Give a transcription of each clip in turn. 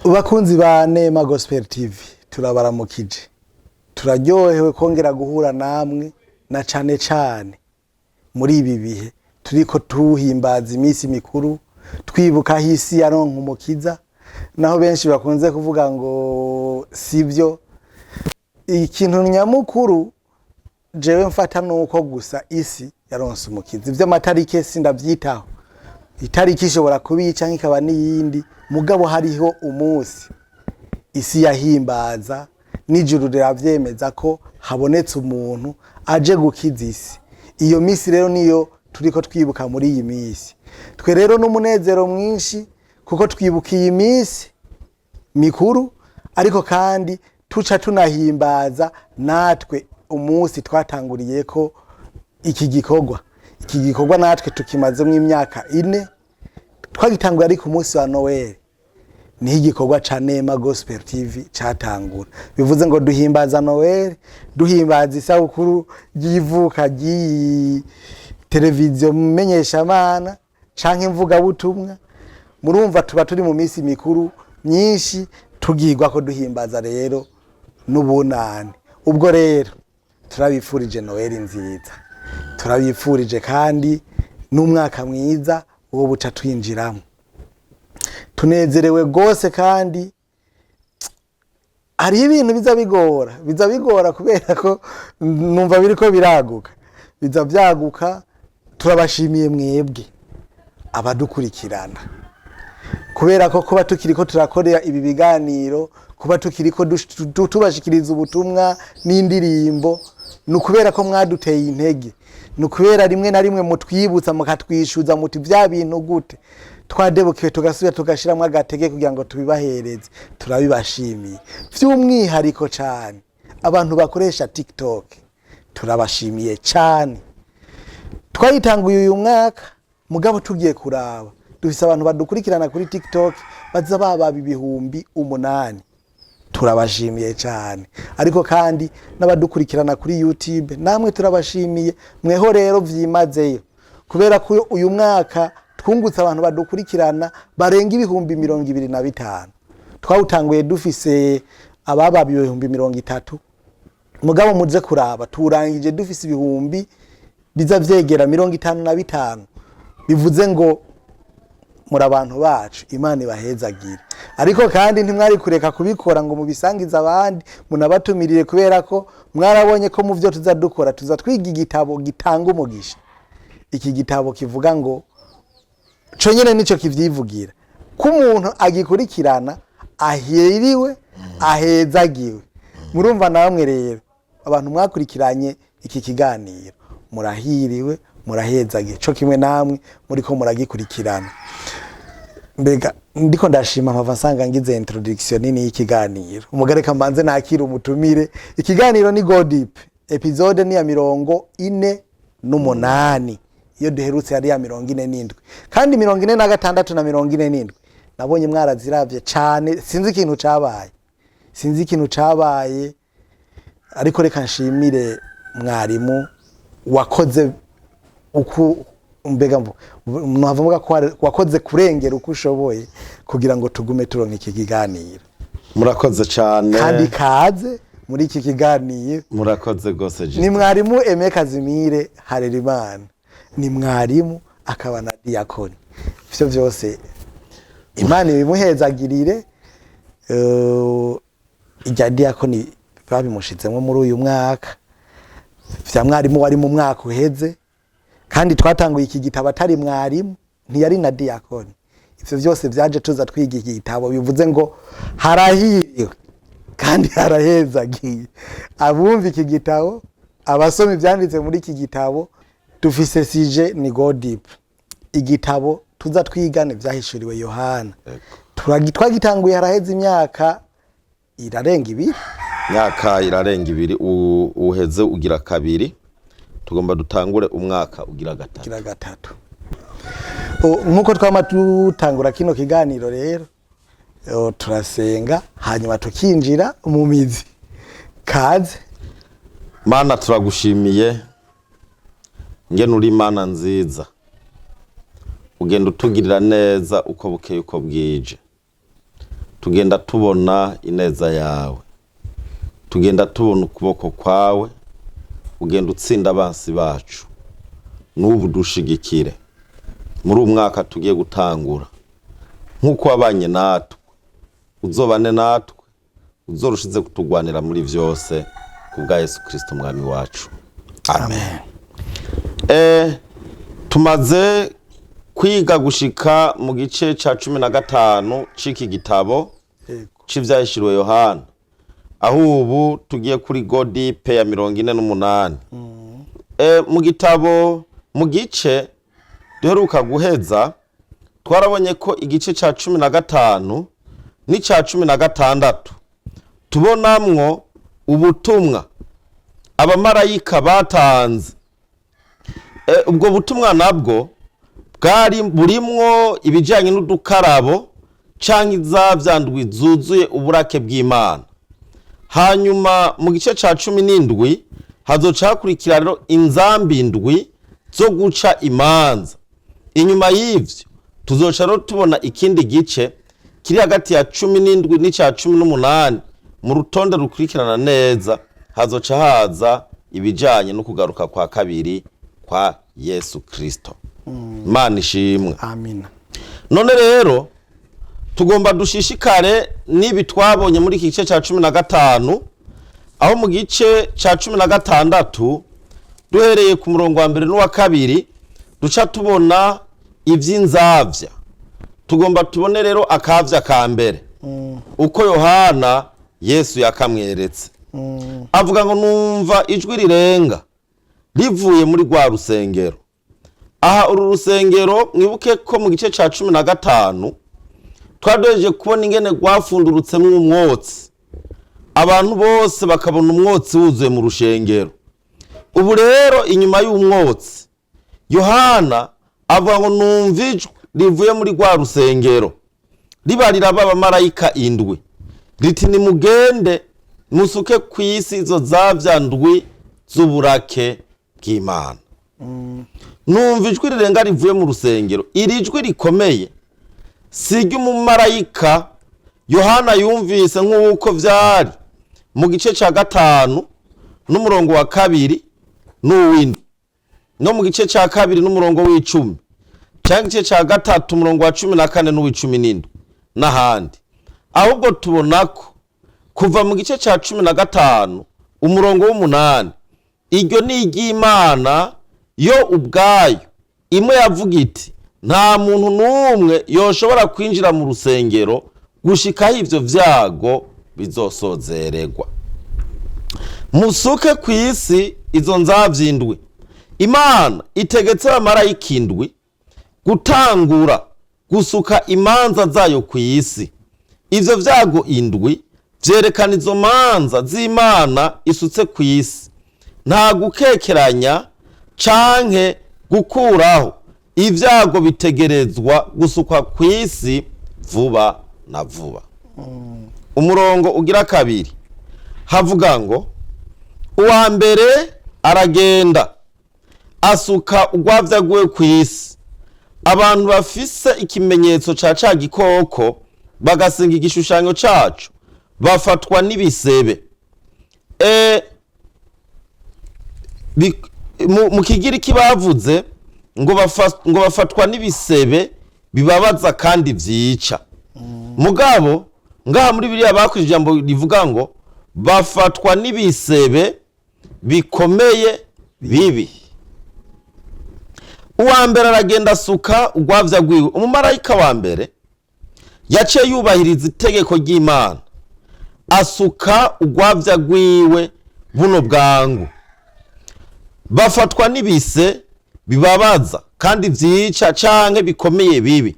Bakunzi ba Neema Gospel TV turabaramukije. Turaryohewe kongera guhura namwe na cane muri ibi bihe turiko tuhimbaza iminsi mikuru twibuka hisi yaronka umukiza, naho benshi bakunze kuvuga ngo sivyo. Ikintu nyamukuru jewe mfata nuko gusa isi yaronse umukiza. Ivyo amatarike sindavyitaho, itariki ishobora kubica nk'ikaba n'iyindi, mugabo hariho umunsi isi yahimbaza n'ijuru riravyemeza ko habonetse umuntu aje gukiza isi. Iyo misi rero niyo turiko twibuka muri iyi misi. Twe rero n'umunezero mwinshi kuko twibuka iyi misi mikuru, ariko kandi tuca tunahimbaza natwe umunsi twatanguriyeko iki gikorwa natwe tukimazemo imyaka 4. Twagitanguye ari ku munsi wa Noel, ni igikorwa ca Neema Gospel TV catangura. Bivuze ngo duhimbaza Noel, duhimbaza isabukuru ry'ivuka ry'iyi televiziyo menyesha mana canke mvuga butumwa. Murumva tuba turi mu misi mikuru myinshi tugirwa ko duhimbaza rero n'ubunane. Ubwo rero turabifurije Noel nziza, turabifurije kandi n'umwaka mwiza uwo buca twinjiramo. Tunezerewe gose kandi hari ibintu biza bigora kubera ko numva biriko biraguka, biza vyaguka. Turabashimiye mwebwe abadukurikirana, kubera ko kuba tukiriko turakorera ibi biganiro, kuba tukiriko tubashikiriza ubutumwa n'indirimbo, nukubera ko mwaduteye intege, nukubera rimwe na rimwe mutwibutsa mukatwishuza muti vya bintu gute twadebukiwe tugasubira tugashiramwe agatege kugira ngo tubibahereze. Turabibashimiye vy'umwihariko cyane abantu bakoresha TikTok, turabashimiye cyane. Twayitanguye uyu mwaka, mugabo tugiye kuraba dufise abantu badukurikirana kuri TikTok baza baba 8,000. Turabashimiye cyane. Ariko kandi n'abadukurikirana kuri YouTube namwe turabashimiye. Mweho rero vyimazeyo, kubera ko uyu mwaka twungutse abantu badukurikirana barenga 25,000. Twawutanguye dufise ababa 30,000, mugabo muze kuraba turangije dufise 1000 biza vyegera 55. Bivuze ngo muri abantu bacu Imana ibahezagira. Ariko kandi ntimwari kureka kubikora ngo mubisangiza abandi, munabatumirire, kubera ko mwarabonye ko mu vyo tuzadukora tuza twiga igitabo gitanga umugisha. Iki gitabo kivuga ngo co nyene nico kivyivugira ko umuntu agikurikirana ahiriwe ahezagiwe. Murumva namwe rero abantu mwakurikiranye iki kiganiro murahiriwe murahezagiwe, co kimwe namwe muriko muragikurikirana. Mbega ndiko ndashima mpava nsanga ngize introduction nini y'ikiganiro. Umugareka mbanze nakira umutumire. Ikiganiro ni Go Deep, episode ni ya 48. Iyo duherutse yari ya 47, kandi 46 na 47 nabonye mwaraziravye cane. Sinzi ikintu cabaye, ariko reka nshimire mwarimu wakoze mbega mwavuga ko wakoze kurengera uko ushoboye kugira ngo tugume turonka iki kiganiro. Murakoze cyane kandi kaze muri iki kiganiro. Murakoze gose je. Ni mwarimu Aime Kazimire Harerimana, ni mwarimu akaba na diakoni. Ivyo vyose Imana ibimuhezagirire. Ijya diakoni babimushizemo muri uyu mwaka, vya mwarimu wari mu mwaka uheze, kandi twatanguye iki gitabo atari mwarimu, ntiyari na diakoni. Ivyo vyose vyaje tuza twiga iki gitabo. Bivuze ngo harahiriwe kandi harahezagiye abumva iki gitabo, abasoma ivyanditse muri iki gitabo. Dufise sije ni Go Deep, igitabo tuza twigane vyahishuriwe Yohana. Twagitanguye haraheze imyaka irarenga 2. Myaka irarenga 2 uheze ugira kabiri. Tugomba dutangure umwaka ugira gatatu. Nkuko twama dutangura kino kiganiro rero, turasenga hanyuma tukinjira mu mizi. Kaze Mana, turagushimiye ngene uri Mana nziza, ugenda utugirira neza uko bukeye uko bwije. tugenda tubona ineza yawe, tugenda tubona ukuboko kwawe ugenda utsinda abansi bacu. N'ubu dushigikire muri umwaka tugiye gutangura, nk'uko wabanye natwe uzobane natwe, uzorushize kutugwanira muri vyose kubwa Yesu Kristo mwami wacu, amen. Tumaze kwiga gushika mu gice ca 15 ciki gitabo c'ivyahishuriwe Yohana, aho ubu tugiye kuri godipe ya 48. Mu gitabo mu gice duheruka guheza twarabonye ko igice ca 15 n'ica 16 tubonamwo ubutumwa abamarayika batanze. Ubwo butumwa nabwo bwari burimwo ibijanye n'udukarabo canke izavyandwi zuzuye uburake bw'Imana. Hanyuma mu gice ca 17 hazoca hakurikira rero inzambi indwi zo guca imanza. Inyuma y'ivyo tuzoca rero tubona ikindi gice kiri hagati ya 17 n'ica 18. Mu rutonde rukurikirana neza hazoca haza ibijanye no kugaruka kwa kabiri kwa Yesu Kristo. Imana ishimwe, amina. None rero tugomba dushishikare nibi twabonye muri iki gice ca 15, aho mu gice ca 16 duhereye ku murongo wa mbere n'uwa kabiri duca tubona ivy'inzavya. Tugomba tubone rero akavya ka mbere uko Yohana Yesu yakamweretse. Avuga ngo numva ijwi rirenga rivuye muri rwa rusengero. Aha uru rusengero mwibuke ko mu gice ca 15 twadojeje kubona ingene rwafundurutsemwo umwotsi, abantu bose bakabona umwotsi wuzuye mu rushengero. Ubu rero inyuma y'umwotsi Yohana avuga ngo numva ijwi rivuye muri rwa rusengero ribarira abamarayika indwi riti nimugende musuke kw'isi izo zavyandwi z'uburake bw'Imana. Numva ijwi rirenga rivuye mu rusengero. Iri jwi rikomeye siryo umumarayika Yohana yumvise nk'uko vyari mu gice ca 5 n'umurongo wa 2 n'uw'indwi, no mu gice ca 2 n'umurongo w'10, canke igice ca 3 umurongo wa 14 n'uw'17 n'ahandi. Ahubwo tubonako kuva mu gice ca 15 umurongo w'8 iryo ni iry'Imana yo ubwayo imwe yavuga iti nta muntu n'umwe yoshobora kwinjira mu rusengero gushikaho ivyo vyago bizosozererwa. Musuke kw'isi izo nzavyindwi. Imana itegetse abamarayika indwi gutangura gusuka imanza zayo kw'isi. Ivyo vyago indwi vyerekana izo manza z'Imana isutse kw'isi. Nta gukekeranya canke gukuraho, ivyago bitegerezwa gusukwa kw'isi vuba na vuba. Umurongo ugira 2 havuga ngo uwa mbere aragenda asuka urwavyaguwe kw'isi. Abantu bafise ikimenyetso ca gikoko bagasenga igishushanyo cacu bafatwa n'ibisebe. Mu Kigiriki bavuze ngo bafatwa n'ibisebe bibabaza kandi vyica. Mugabo ngaha muri Bibiliya bakoze ijambo rivuga ngo bafatwa n'ibisebe bikomeye bibi. Uwa mbere aragenda asuka urwavyagwiwe. Umumarayika wa mbere yaciye yubahiriza itegeko ry'Imana asuka urwavyagwiwe buno bwangu. Bafatwa n'ibise bibabaza kandi vyica canke bikomeye bibi.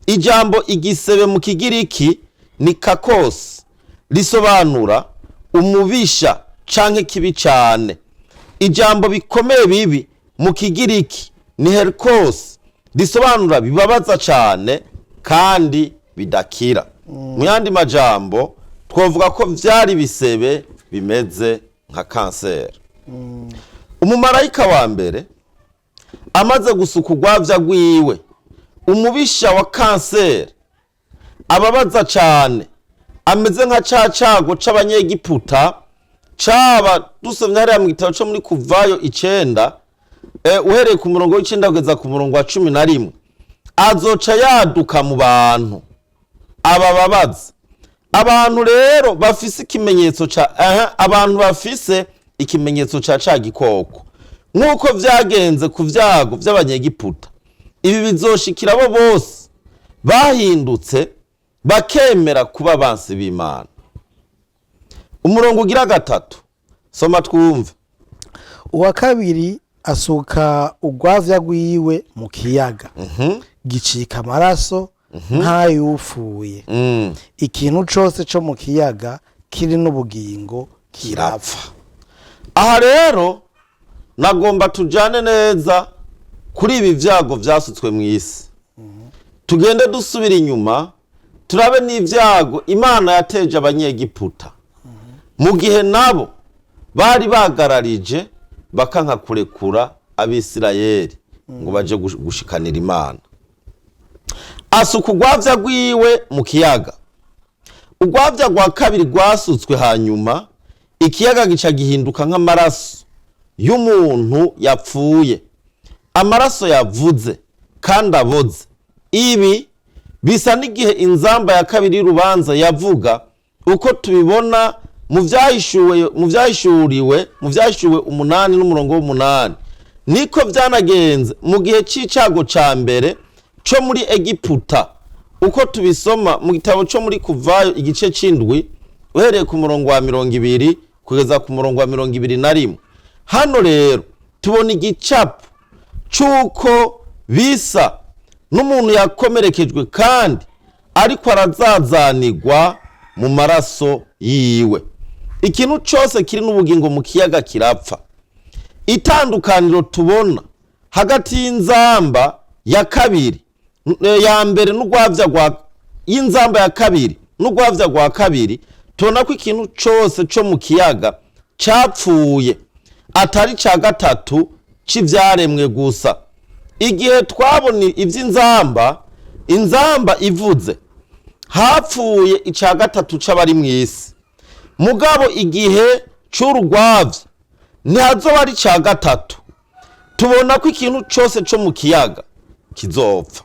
Ijambo igisebe mu Kigiriki ni kakos, risobanura umubisha canke kibi cane. Ijambo bikomeye bibi mu Kigiriki ni herkos, risobanura bibabaza cane kandi bidakira. Mu yandi majambo twovuga ko vyari bisebe bimeze nka kanseri. Umumarayika wa mbere amaze gusuka urwavyagwiwe, umubisha wa kanseri ababaza cane ameze nka ca cago c'abanyegiputa caba dusomye hariya mu gitabo co muri Kuvayo 9 uhereye ku murongo w'9 kugeza ku murongo wa 11 azoca yaduka mu bantu abababaza. Abantu rero bafise ikimenyetso abantu bafise ikimenyetso ca gikoko nk'uko vyagenze ku vyago vy'abanyegiputa, ibi bizoshikira abo bose bahindutse bakemera kuba bansi b'Imana. Umurongo ugira 3 soma twumve. Uwa kabiri asuka ugwavya gwiwe mu kiyaga gicika amaraso nk'ayufuye. Ikintu cose co mu kiyaga kiri n'ubugingo kirapfa. Aha rero nagomba tujane neza kuri ibi vyago vyasutswe mu isi. Tugende dusubira inyuma turabe n'ivyago Imana yateje abanyegiputa mu gihe nabo bari bagararije bakanka kurekura Abisirayeli ngo baje gushikanira Imana. Asuka ugwavya gwiwe mu kiyaga. Ugwavya gwa kabiri gwasutswe, hanyuma ikiyaga gica gihinduka nk'amaraso y'umuntu yapfuye, amaraso yavuze kandi aboze. Ibi bisa n'igihe inzamba ya kabiri y'urubanza yavuga uko tubibona mu vyahishuriwe 8 n'umurongo w'8. Niko vyanagenze mu gihe c'icago ca mbere co muri Egiputa uko tubisoma mu gitabo co muri Kuvayo igice c'indwi uhereye ku murongo wa 20 kugeza ku murongo wa 21. Hano rero tubona igicapo c'uko bisa n'umuntu yakomerekejwe kandi ariko arazazanirwa mu maraso yiwe. Ikintu cose kiri n'ubugingo mu kiyaga kirapfa. Itandukaniro tubona hagati y'inzamba ya kabiri ya mbere n'ugwavya gwa y'inzamba ya kabiri n'ugwavya gwa kabiri, tubona ko ikintu cose co mu kiyaga capfuye atari ca gatatu c'ivyaremwe gusa. Igihe twabona ivy'inzamba, inzamba ivuze hapfuye ica gatatu c'abari mu isi. Mugabo igihe c'urugwavya ntihazoba ari ca gatatu. Tubona ko ikintu cose co mu kiyaga kizopfa.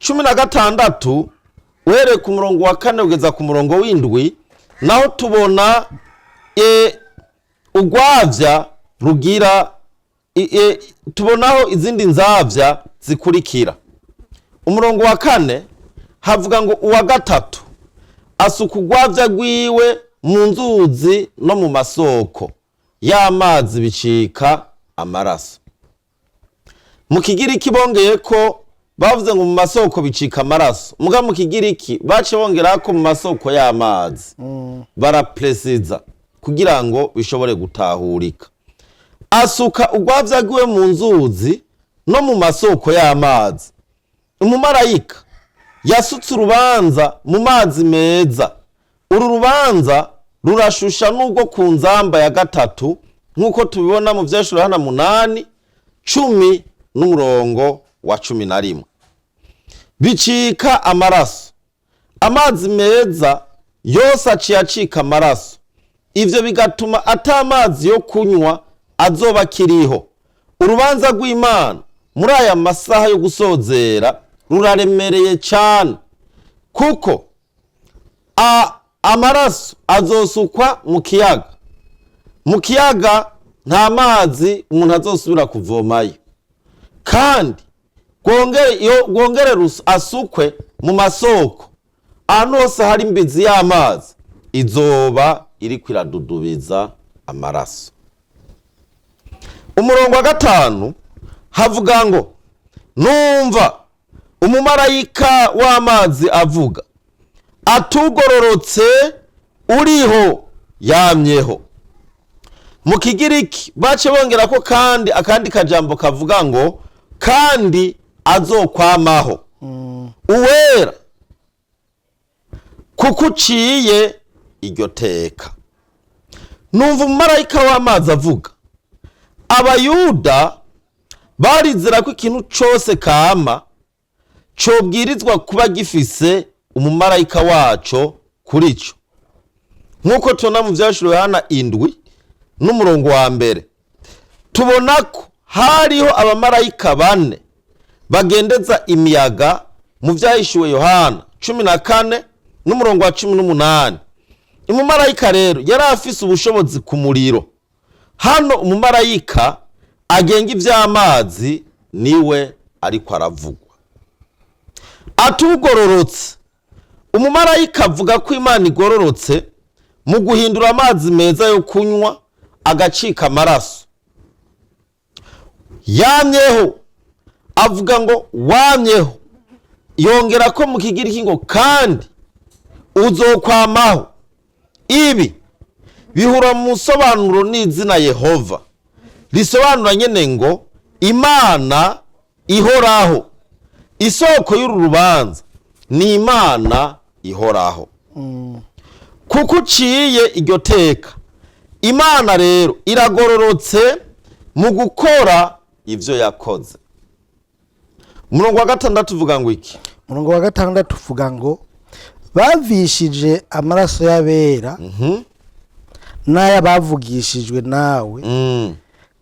16 uhereye ku murongo wa 4 kugeza ku murongo w'7 naho tubona ugwavya rugira tubonaho izindi nzavya zikurikira. Umurongo wa 4 havuga ngo uwa gatatu asuka ugwavya gwiwe mu nzuzi no mu masoko y'amazi bicika amaraso. Mu Kigiriki bongeye ko bavuze ngo mu masoko bicika amaraso, muga mu Kigiriki bace bongera ko mu masoko y'amazi barapresiza kugira ngo bishobore gutahurika. Asuka ugwavya gwiwe mu nzuzi no mu masoko y'amazi. Umumarayika yasutse urubanza mu mazi meza. Uru rubanza rurashusha n'ubwo ku nzamba ya gatatu nk'uko tubibona mu vyeshuro hana 8 10 n'umurongo wa 11. Bicika amaraso. Amazi meza yose aciye acika amaraso. Ivyo bigatuma atamazi yo kunywa azoba kiriho. Urubanza rw'Imana muri aya masaha yo gusozera ruraremereye cyane kuko amaraso azosukwa mu kiyaga. Mu kiyaga nta mazi umuntu azosubira kuvomayo, kandi gwongere asukwe mu masoko ahantu hose hari imbizi y'amazi izoba iri kwiradudubiza amaraso. Umurongo wa 5 havuga ngo numva umumarayika w'amazi avuga atugororotse uriho yamyeho. Mu Kigiriki bace bongera ko kandi akandi kajambo kavuga ngo kandi azokwamaho uwera kuko uciye iryo teka. Numva umumarayika w'amazi avuga abayuda barizera ko ikintu cose kama cobwirizwa kuba gifise umumarayika waco kuri cyo. Nk'uko tubona mu vyashuro Yohana 7:1 tubona ko hariho abamarayika 4 bagendeza imiyaga mu vyahishuwe Yohana 14:18. Umumarayika rero yari afise ubushobozi ku muriro. Hano umumarayika agenga ivy'amazi niwe ariko aravugwa. Atugororotse. Umumarayika avuga ko Imana igororotse mu guhindura amazi meza yo kunywa agacika amaraso. Yamyeho avuga ngo wamyeho, yongera ko mu kigiriki ngo kandi uzokwamaho. Ibi bihura mu sobanuro n'izina Yehova risobanura nyene ngo Imana ihoraho. Isoko y'uru rubanza ni Imana ihoraho. Kuko uciye iryo teka, Imana rero iragororotse mu gukora ivyo yakoze. Umurongo wa 6 uvuga ngo iki? Umurongo wa 6 uvuga ngo bavishije amaraso y'abera n'aya bavugishijwe nawe,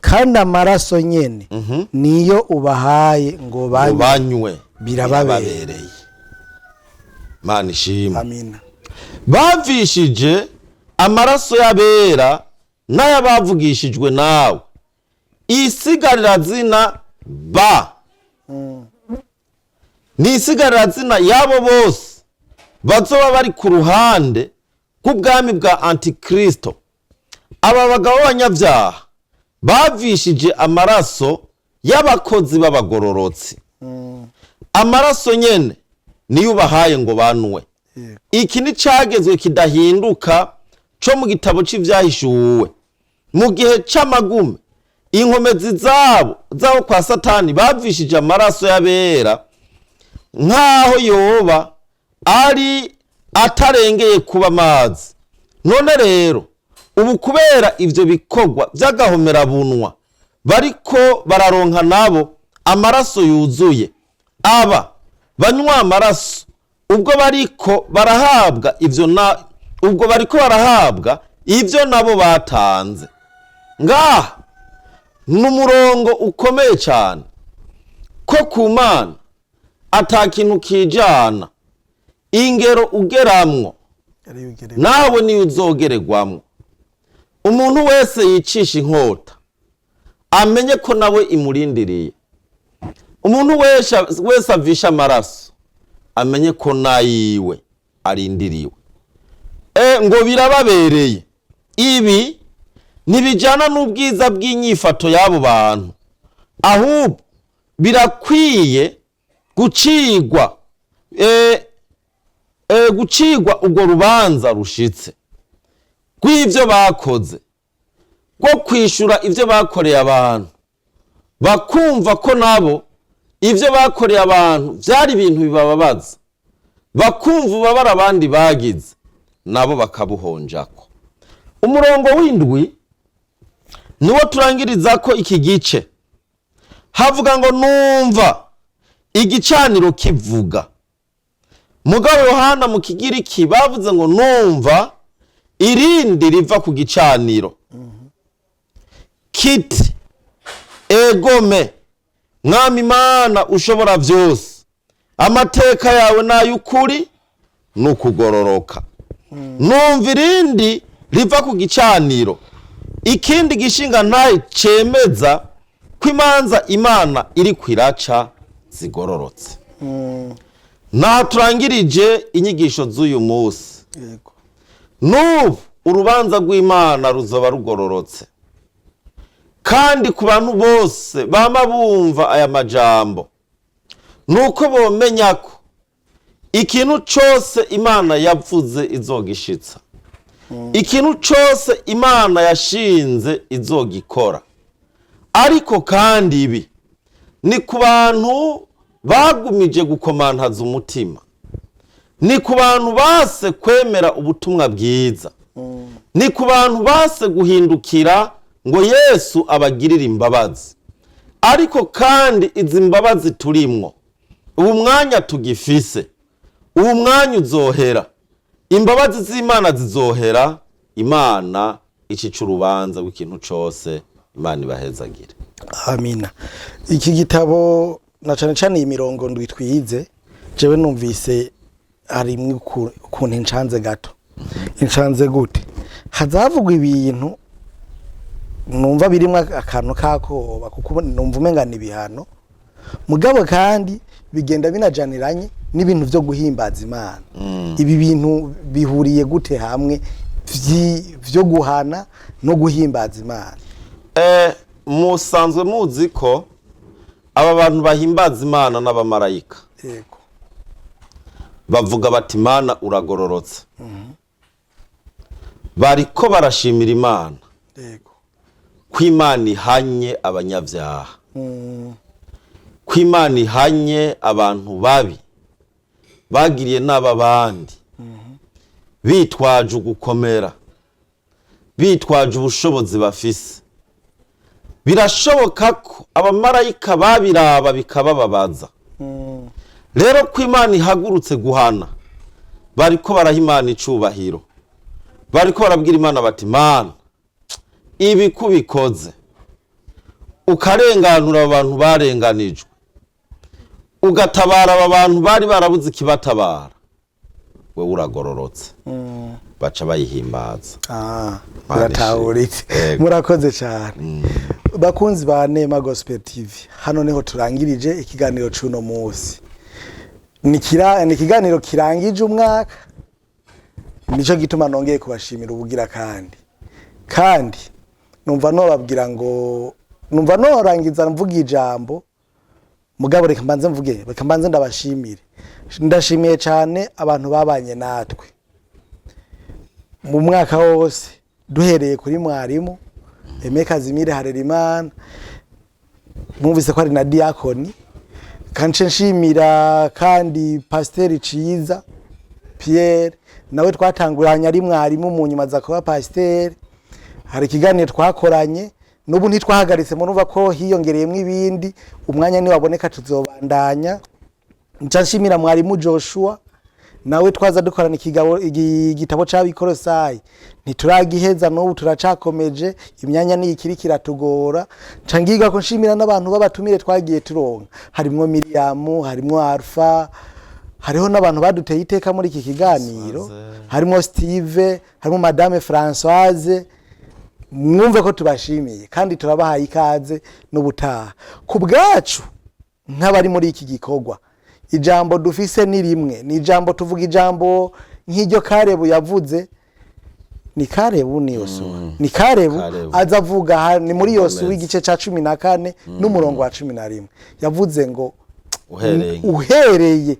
kandi amaraso nyene niyo ubahaye ngo banywe birababereye. Mana ishimwe. Amina. Bavishije amaraso y'abera n'aya bavugishijwe nawe. Isigarira zina ba. Ni isigarira zina yabo bose bazoba bari ku ruhande rw'ubwami bwa Antikristo. Aba bagabo b'abanyabyaha bavishije amaraso y'abakozi b'abagororotsi. Amaraso nyene niyo ubahaye ngo banwe. Iki ni cagezwe kidahinduka co mu gitabo c'ivyahishuwe. Mu gihe c'amagume inkomezi zabo kwa Satani bavishije amaraso y'abera nkaho yoba ari atarengeye kuba amazi. None rero ubu kubera ivyo bikorwa vy'agahomera bunwa bariko bararonka nabo amaraso yuzuye, aba banywa amaraso ubwo bariko barahabwa ivyo nabo batanze. Ngaha n'umurongo ukomeye cyane ko ku Mana atakintu kijana. Ingero ugeramwo nawe ni uzogererwamwo. Umuntu wese yicisha inkota amenye ko nawe imurindiriye. Umuntu wese avisha amaraso amenye ko nayiwe arindiriwe. Ngo birababereye. Ibi ntibijana n'ubwiza bw'inyifato y'abo bantu, ahubwo birakwiye gucigwa ubwo rubanza rushitse rw'ivyo bakoze, rwo kwishura ivyo bakoreye abantu, bakumva ko nabo ivyo bakoreye abantu vyari ibintu bibababaza, bakumva ubabara abandi bagize nabo bakabuhonjako. Umurongo w'indwi niwo turangiriza ko iki gice. Havuga ngo numva igicaniro kivuga. Mugabo Yohana mu kigiriki bavuze ngo numva irindi riva ku gicaniro. Kiti egome mwami Imana ushobora vyose, amateka yawe n'ay'ukuri n'ukugororoka. Numva irindi riva ku gicaniro, ikindi gishinga ntaye cemeza ko imanza Imana iri kwiraca zigororotse. Naho turangirije inyigisho z'uyu munsi. N'ubu urubanza rw'Imana ruzoba rugororotse, kandi ku bantu bose bama bumva aya majambo nuko bomenya ko ikintu cose Imana yavuze izogishitsa. Ikintu cose Imana yashinze izogikora. Ariko kandi ibi ni ku bantu bagumije gukomantaza umutima, ni ku bantu base kwemera ubutumwa bwiza, ni ku bantu base guhindukira ngo Yesu abagirire imbabazi. Ariko kandi izi mbabazi turimwo ubu mwanya tugifise uwo mwanya uzohera, imbabazi z'Imana zizohera, Imana icica urubanza rw'ikintu cose, Imana ibahezagire. Amina. Iki gitabo na cane cane iyi mirongo ndwi twize, jewe numvise harimwe ukuntu incanze gato. Incanze gute? Hazavugwa ibintu numva birimwe akantu kakoba, kuko numva umenga ni ibihano, mugabo kandi bigenda binajaniranye n'ibintu vyo guhimbaza Imana. Ibi bintu bihuriye gute hamwe vyo guhana no guhimbaza Imana? Musanzwe muzi ko aba bantu bahimbaza Imana n'abamarayika, yego, bavuga bati Imana uragororotse. Bariko barashimira Imana, yego, ko Imana ihanye abanyabyaha, ko Imana ihanye abantu babi bagiriye n'ababandi, bitwaje ugukomera, bitwaje ubushobozi bafise. Birashoboka ko abamarayika babiraba bikabababaza. Rero ko Imana ihagurutse guhana, bariko baraha Imana icubahiro, bariko barabwira Imana bati Mana, ibi kubikoze ukarenganura abantu barenganijwe, ugatabara aba bantu bari barabuze ikibatabara, wewe uragororotse. Baca bayihimbaza. Biratahurike. Murakoze cyane. Bakunzi ba Neema Gospel TV, hano niho turangirije ikiganiro cuno munsi. Ni ikiganiro kirangije umwaka, nico gituma nongeye kubashimira ubugira kandi numva no babwira ngo, numva no rangiza mvuga ijambo, mugabo reka mbanze ndabashimire. Ndashimiye cyane abantu babanye natwe mu mwaka wose, duhereye kuri mwarimu Aime Kazimire Harerimana, mwumvise ko ari na diakoni, kandi nshimira kandi Pasteur Ciza Pierre, nawe twatanguranye ari mwarimu mu nyuma za kuba Pasteur. Hari ikiganiro twakoranye, n'ubu ntitwahagaritse, murumva ko hiyongereyemo ibindi, umwanya ni waboneka tuzobandanya. Nshimira mwarimu Joshua, nawe twaza dukorana igitabo c'abikorosayi, ntituragiheza n'ubu turacakomeje, imyanya ni ikiri kiratugora. Cangiga ko nshimira n'abantu babatumire twagiye turonka, harimwo Miriam, harimwo Alpha, hariho n'abantu baduteye iteka muri iki kiganiro, harimwo Steve, harimwo Madame Françoise. Mwumve ko tubashimiye kandi turabahaye ikaze n'ubutaha. Ku bwacu nk'abari muri iki gikorwa, ijambo dufise ni rimwe, ni ijambo tuvuga ijambo nk'iryo Karebu yavuze. Ni Karebu ni Yosuwa, ni Karebu azavuga ni muri Yosuwa igice ca 14 n'umurongo wa 11, yavuze ngo uhereye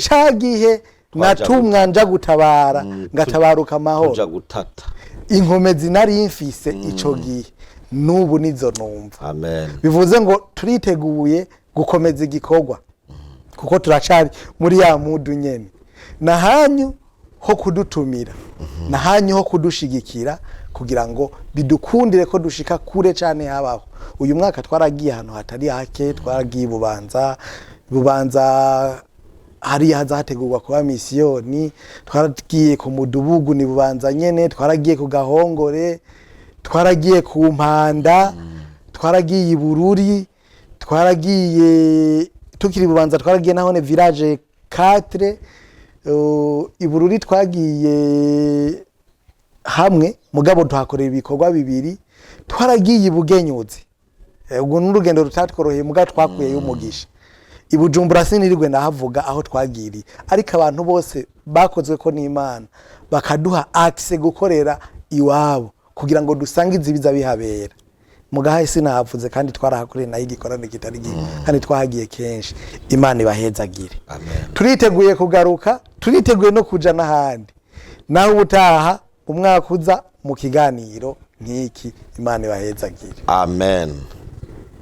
cagihe natumwa nja gutabara, ngatabaruka amahoro, nja gutata inkomezi nari mfise ico gihe, n'ubu nizo numva. Amen. Bivuze ngo turiteguye gukomeza igikorwa, kuko turacari muri ya mudu nyene, na hanyu ho kudutumira, na hanyu ho kudushigikira, kugira ngo bidukundire ko dushika kure cyane habaho. Uyu mwaka twaragiye ahantu hatari hake, twaragiye Bubanza hari hazategurwa kuba misiyoni, twaragiye ku Mudubugu ni Bubanza nyene, twaragiye ku Gahongore, twaragiye ku Mpanda, twaragiye Bururi, twaragiye tukiri Bubanza, twaragiye nahone village 4, Ibururi twagiye hamwe, mugabo tuhakorera ibikorwa bibiri. Twaragiye Bugenyuzi, ubwo n'urugendo rutatworoheye, mugabo twakuye y'umugisha. Ibujumbura sinirigwe nahavuga aho twagiriye, ariko abantu bose bakozwe ko n'Imana, bakaduha access gukorera iwabo kugira ngo dusangize ibiza bihabera. Mugahaye sinahavuze kandi twarahakoreye nayo igikorane kitari gihe, kandi twahagiye kenshi. Imana ibahezagire. Amen. Turiteguye kugaruka, turiteguye no kuja n'ahandi. Naho ubutaha umwaka uza mu kiganiro nk'iki. Imana ibahezagire. Amen.